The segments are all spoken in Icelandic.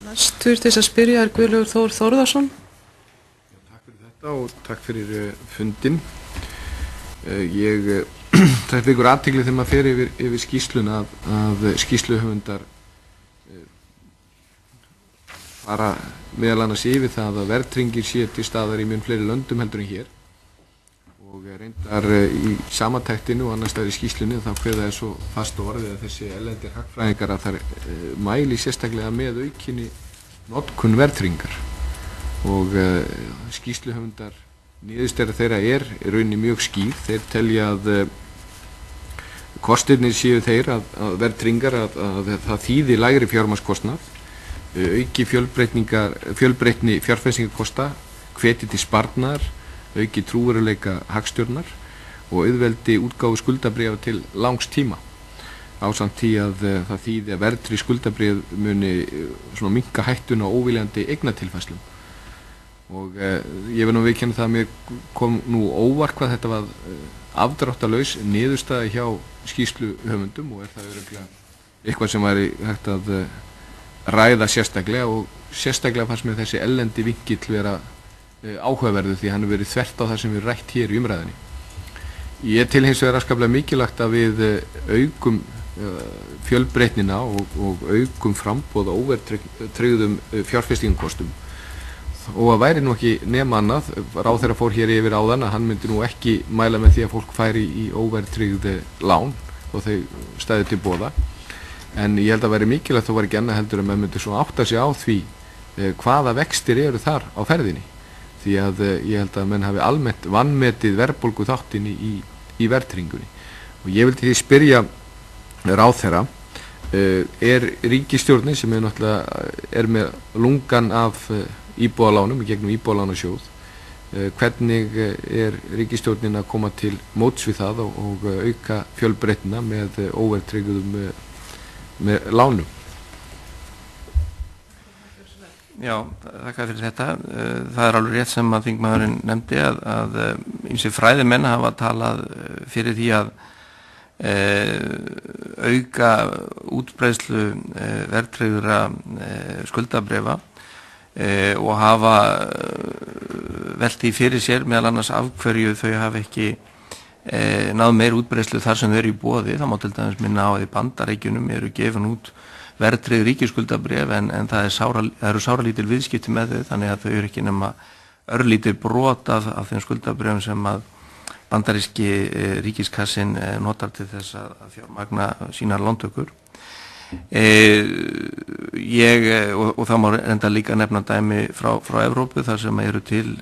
Næstur til þess að spyrja Guðlaugur Þór Þórðarsson. Takk fyrir þetta og takk fyrir fundinn. Það vekur athygli þegar maður fer yfir skýrsluna að skýrsluhöfundar fara meðal annars yfir það að verðtrygging sé til staðar í mun fleiri löndum heldur en hér. Og reyndar í samantæktinu og annars staðar í skýrslunni þá kveða er svo fast orðið að þessi erlendir hagfræðingar að þær mæli sérstaklega með aukinni notkun verðtryggingar og skýrsluhöfundar niðurstaða þeirra er í rauninni mjög skýr. Þeir telja að kostirnir séu þeir að verðtryggingar að það þýði lægri fjármagnskostnað, auki fjölbreytni fjárfestingarkosta, hvetji til sparnaðar, auki trúverðugleika hagstjórnar og auðveldi útgáfu skuldabréfa til langs tíma. Ásamt því að það þýði að verðtryggð skuldabréf muni minnka hættuna á óviljandi eignatilfærslum. Og ég verð nú viðurkenna það að mér kom nú óvart hvað þetta var afdráttarlaus niðurstaða hjá skýrsluhöfundum og er það örugglega eitthvað sem væri hægt að ræða sérstaklega og sérstaklega fannst mér þessi erlendi vinkill vera áhugaverður því hann hefur verið þvert á það sem við rætt hér í umræðinni. Ég tel hins vegar afskaplega mikilvægt að við aukum fjölbreytnina og aukum framboð á óverðtryggðum fjárfestingarkostum. Og að væri nú ekki nema annað, ráðherra fór hér yfir áðan að hann myndi nú ekki mæla með því að fólk færi í óverðtryggð lán og þau stæði til boða. En ég held að væri mikilvægt þó var ekki annað heldur að maður myndi svo átta sig á því hvaða vextir eru þar á ferðinni. Því að ég held að menn hafi almennt vanmetið verðbólgu þáttinn í verðtryggingunni. Og ég vildi því spyrja ráðherra, er ríkisstjórnin sem er með lungan af íbúðalánum í gegnum íbúðalánasjóð, hvernig er ríkisstjórnin að koma til móts við það og auka fjölbreytnina með óverðtryggðum með lánum? Já, þakka fyrir þetta. Það er alveg rétt sem að þingmaðurinn nefndi að ýmsir fræðimenn hafa talað fyrir því að auka útbreiðslu verðtryggðra skuldabréfa og hafa velt því fyrir sér meðal annars af hverju þau hafa ekki náð meir útbreiðslu þar sem þau eru í boði. Það má til dæmis minna á að í Bandaríkjunum eru gefin út verðtryggð ríkisskuldabréf en það eru sáralítil viðskipti með þau þannig að þau eru ekki nema örlítil brot af þeim skuldabréfum sem að bandaríski ríkiskassin notar til þess að fjármagna sínar lántökur. Og það má enda líka nefna dæmi frá Evrópu þar sem eru til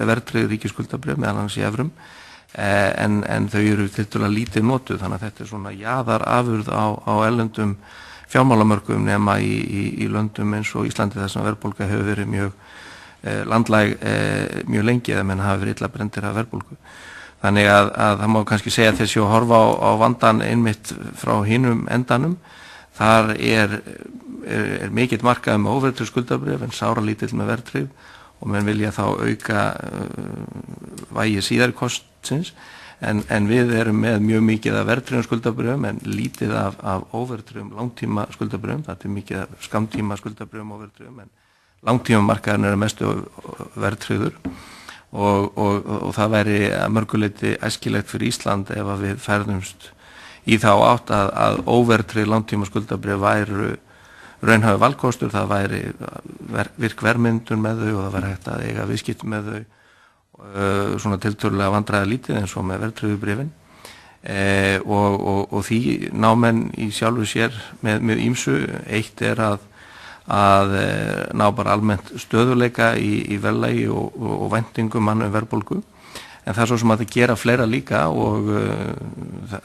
verðtryggð ríkisskuldabréf meðal annars í evrum en þau eru tiltölulega lítið notuð þannig að þetta er svona jaðarafurð á erlendum fjármálamörkuðum nema í löndum eins og Íslandi þar sem verðbólga hefur verið mjög landlæg mjög lengi eða menn hafa verið illa brenndir af verðbólgu. Þannig að það má kannski segja að þessi að horfa á vandan einmitt frá hinum endanum. Þar er mikill markaður með óverðtryggð skuldabréf en sáralítill með verðtryggð og menn vilja þá auka vægi síðari kostsins. En við erum með mjög mikið af verðtryggðum skuldabréfum en lítið af óverðtryggðum langtíma skuldabréfum. Það er mikið af skammtíma skuldabréfum óverðtryggðum en langtíma markaðurinn er mestu verðtryggður og það væri að mörguleyti æskilegt fyrir Ísland ef að við ferðumst í þá átt að óverðtryggð langtíma skuldabréf væru raunhæfur valkostur, það væri virk verðmyndun með þau og það væri hægt að eiga viðskipti með þau svona tiltölulega vandræðalítið eins og með verðtryggðu bréfin og því ná menn í sjálfu sér með ýmsu. Eitt er að ná bara almennt stöðuleika í verðlagi og væntingum manna verðbólgu en það er svo sem að það gera fleira líka og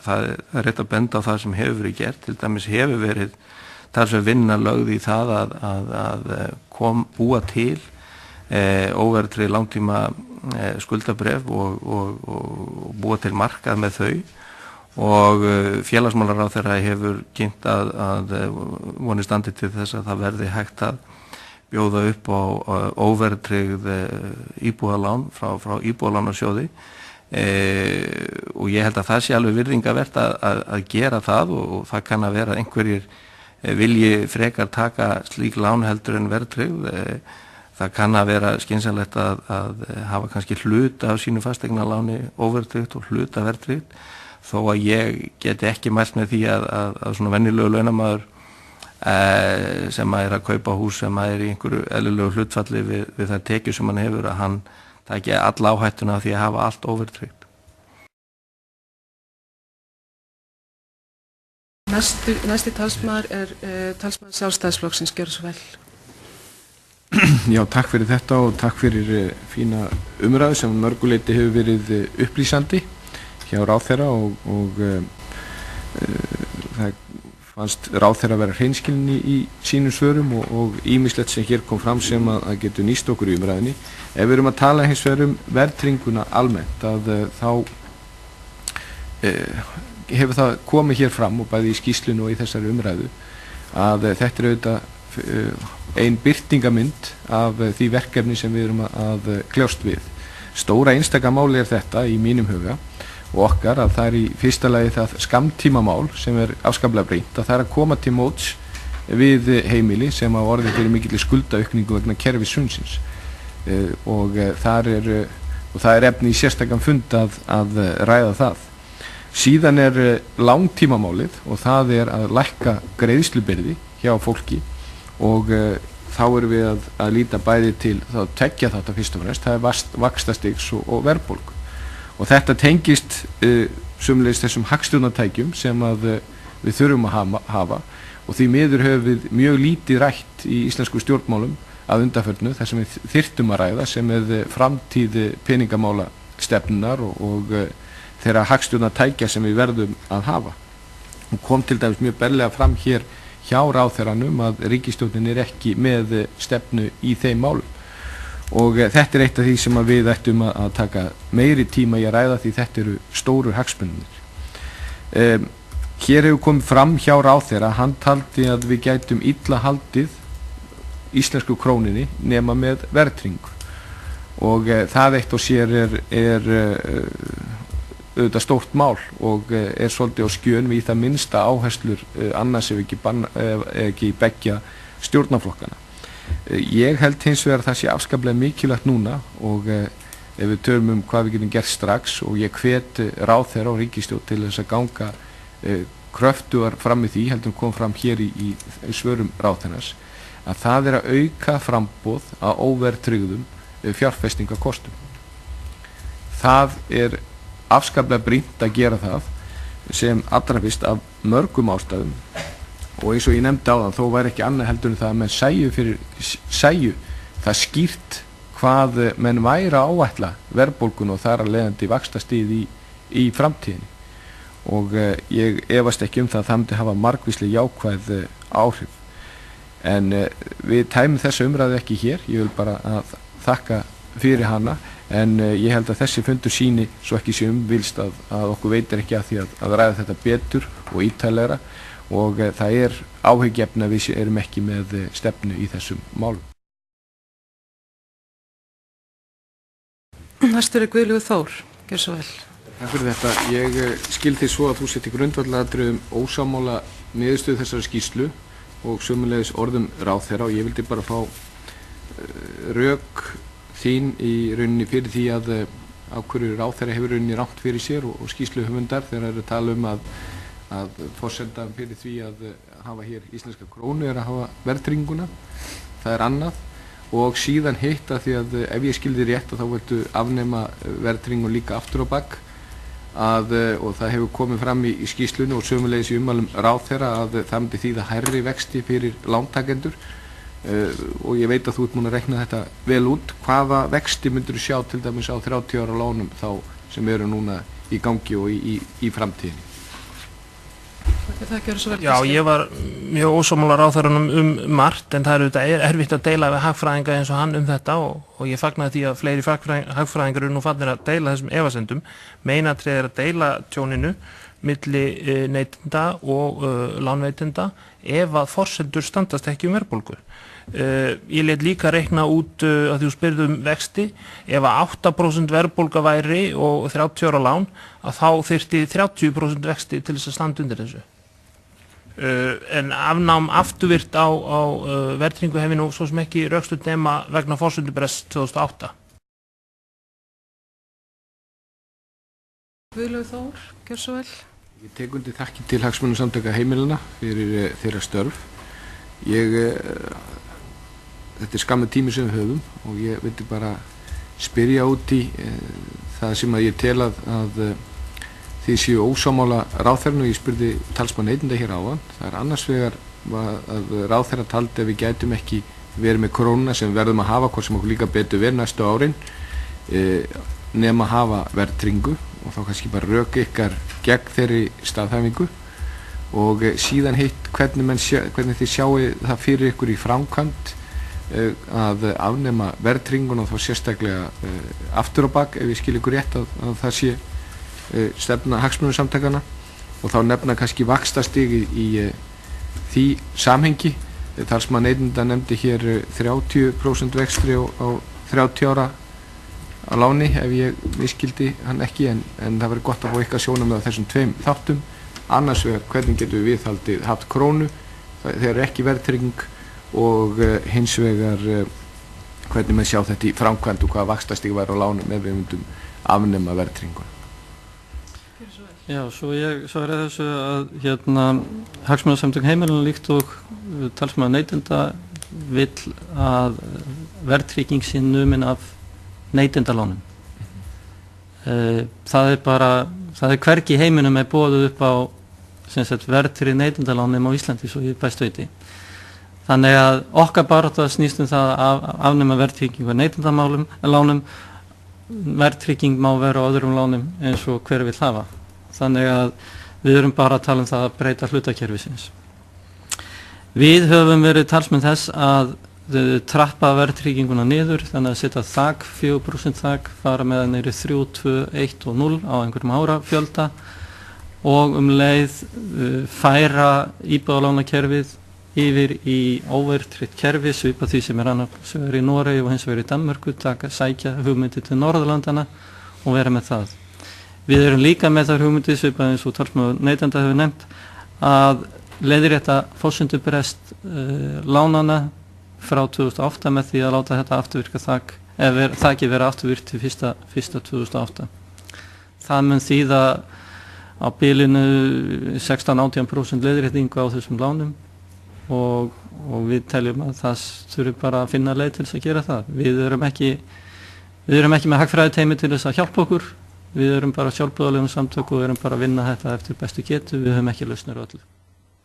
það er rétt að benda á það sem hefur verið gert. Til dæmis hefur verið talsverð vinna lögð í það að búa til óverðtryggð langtíma skuldabréf og búa til markað með þau og félagsmálaráðherra hefur kynnt að vonir standi til þess að það verði hægt að bjóða upp á óverðtryggð íbúðalán frá íbúðalánasjóði og ég held að það sé alveg virðingavert að gera það og það kann að vera að einhverjir vilji frekar taka slík lán heldur en verðtryggð. Það kann að vera skynsamlegt að hafa kannski hluta af sínu fasteignaláni óverðtryggt og hluta verðtryggt, þó að ég geti ekki mælt með því að svona venjulegu launamaður sem að kaupa hús sem að í einhverju eðlilegu hlutfalli við það tekjur sem hann hefur, að hann taki alla áhættuna af því að hafa allt óverðtryggt. Næsti talsmaður talsmaður Sjálfstæðisflokksins, gjörðu svo vel. Já, takk fyrir þetta og takk fyrir fína umræðu sem mörguleiti hefur verið upplýsandi hjá ráðherra og það fannst ráðherra vera hreinskilinn í sínum svörum og ýmislegt sem hér kom fram sem að getur nýst okkur í umræðinni. Ef við erum að tala hins vegar verðtrygginguna almennt, þá hefur það komið hér fram og bæði í skýrslunni og í þessari umræðu að þetta auðvitað ein birtingamynd af því verkefni sem við erum að kljást við. Stóra einstaka máli þetta í mínum huga og okkar, að það í fyrsta lagi það skammtímamál sem afskaplega brýnt, að það að koma til móts við heimili sem á orðið fyrir mikilli skuldaaukningu vegna kerfishrunsins og það er efni í sérstakan fund að ræða það. Síðan langtímamálið og það að lækka greiðslubyrði hjá fólki og þá erum við að líta bæði til þá tekja þetta fyrst og fremst, það vaxtastigs og verðbólgu. Og þetta tengist sömuleiðis þessum hagstjórnartækjum sem við þurfum að hafa og því miður höfum við mjög lítið rætt í íslensku stjórnmálum að undanförnu þar sem við þyrftum að ræða, sem framtíð peningamála stefnunar og þeirra hagstjórnartækja sem við verðum að hafa. Og kom til dæmis mjög berlega fram hér hjá ráðherranum að ríkisstjórnin ekki með stefnu í þeim málum. Og þetta eitt af því sem við ættum að taka meiri tíma í að ræða, því þetta eru stóru hagsmunir. Hér hefur komið fram hjá ráðherra, hann taldi að við gætum illa haldið íslensku króninni nema með verðtryggingu. Og það eitt og sér auðvitað stórt mál og svolítið á skjön við það minnsta áherslur annars ef ekki beggja stjórnarflokkana. Ég held hins vegar að það sé afskaplega mikilvægt núna og ef við tölum hvað við getum gert strax, og ég hvet ráðherra og ríkisstjórn til þess að ganga kröftugar fram í því, heldur kom fram hér í svörum ráðherrans, að það að auka framboð á óverðtryggðum fjárfestingarkostum. Það afskaplega brýnt að gera það sem allra fyrst af mörgum ástæðum, og eins og ég nefndi áðan, þó væri ekki annað heldur en það að menn sæju það skýrt hvað menn væri að áætla verðbólgun og þar að leiðandi vaxtastig í framtíðinni. Og ég efast ekki það að það myndi hafa margvísleg jákvæð áhrif. En við tæmum þessa umræðu ekki hér, ég vil bara að þakka fyrir hana, en ég held að þessi fundur sýni svo ekki sé vilst að okkur veitir ekki að því að ræða þetta betur og ítarlegra, og það áhyggjuefni að við erum ekki með stefnu í þessum málum. Næstur Guðlaugur Þór, gjörðu svo vel. Takk fyrir þetta. Ég skil því svo að þú setti grundvallaratriðum ósammála niðurstöðu þessari skýrslu og sömuleiðis orðum ráðherra, og ég vildi bara fá rök þín í rauninni fyrir því að hverju ráðherra hefur rauninni rangt fyrir sér og skýrsluhöfundar þegar að tala að forsendan fyrir því að hafa hér íslenska krónu að hafa verðtrygginguna. Það annað, og síðan hitt að því að ef ég skildi rétt að þá viltu afnema verðtryggingu líka aftur á bak, og það hefur komið fram í skýrslunni og sömuleiðis í ummælum ráðherra að það myndi þýða hærri vexti fyrir lántakendur. Og ég veit að þú ert múin að rekna þetta vel út. Hvaða vexti myndir þú sjá til dæmis á 30 ára lánum þá sem eru núna í gangi og í framtíðinni? Já, ég var mjög ósammála ráðherranum margt, en það auðvitað erfitt að deila við hagfræðinga eins og hann þetta, og ég fagnaði því að fleiri hagfræðingar eru nú farnir að deila þessum efasemdum. Meginatriðið að deila tjóninu milli neytenda og lánveitenda ef að forsendur standast ekki verðbólgu. Ég lét líka reikna út að þú spyrðum vexti, ef að 8% verðbólga væri og 30 ára lán, að þá þyrfti 30% vexti til þess að standa undir þessu. En afnám afturvirkt á verðtryggingu hefði nú svo sem ekki rökstutt nema vegna forsendubrests 2008. Guðlaug Þór, gjör svo vel. Ég tek undir þakkir til hagsmunasamtaka heimilana fyrir þeirra störf. Þetta skamur tími sem við höfum og ég vildi bara spyrja út í það sem að ég tel að þið séu ósammála ráðherrann og ég spurði talsmann neytenda hér áðan. Það annars vegar að ráðherra taldi að við gætum ekki verið með krónuna sem við verðum að hafa, hvort sem okkur líka betur verið næstu árin, nema að hafa verðtryggingu og þá kannski bara rök ykkar gegn þeirri staðhæfingu og síðan hitt hvernig þið sjáu það fyrir ykkur í framkvæmd að afnema verðtrygginguna og þá sérstaklega aftur á bak ef ég skil ykkur rétt að það sé stefna hagsmunasamtakanna og þá nefna kannski vaxtastig í því samhengi. Talsmann neytenda nefndi hér 30% vexti á 30 ára á láni ef ég misskildi hann ekki en það verður gott að fá ykkar sjónarmið á þessum tveim þáttum. Annars vegar hvernig getum við viðhaldið haft krónu þegar ekki verðtrygging og hins vegar hvernig menn sjá þetta í framkvæmd og hvaða vaxtastig væri á lánum ef við myndum afnema verðtrygginguna. Já, svo er þessu að hagsmunasamtök heimilana líkt og talsmaður neytenda vill að verðtrygging sé numin af neytendalánum. Það er hvergi í heiminum boðið upp á verðtryggð neytendalánum á Íslandi svo ég bæst veiti. Þannig að okkar barátta snýst það að afnema verðtryggingu á neytendalánum, verðtrygging má vera á öðrum lánum eins og hver vill hafa. Þannig að við erum bara að tala um það að breyta hlutakerfisins. Við höfum verið talsmenn þess að trappa verðtrygginguna niður, þannig að setja þak, 4% þak, fara með neyri 3, 2, 1 og 0 á einhverjum árafjölda og leið færa íbúðalánakerfið yfir í óverðtryggt kerfi, svipa því sem annars vegar í Noregi og hins vegar í Danmörku, sækja hugmyndi til Norðurlandana og vera með það. Við erum líka með þær hugmyndi, svipað eins og talsmaður neytenda hefur nefnt, að leiðrétta forsendubrest lánana frá 2008 með því að láta þetta afturvirka þakið vera afturvirkt til 1. 2008. Það mun þýða á bilinu 16-18% leiðréttingu á þessum lánum og við teljum að það þurfi bara að finna leið til þess að gera það. Við erum ekki með hagfræðiteymi til þess að hjálpa okkur. Við erum bara sjálfboðalegum samtök og erum bara að vinna þetta eftir bestu getu. Við höfum ekki lausnir á öllu.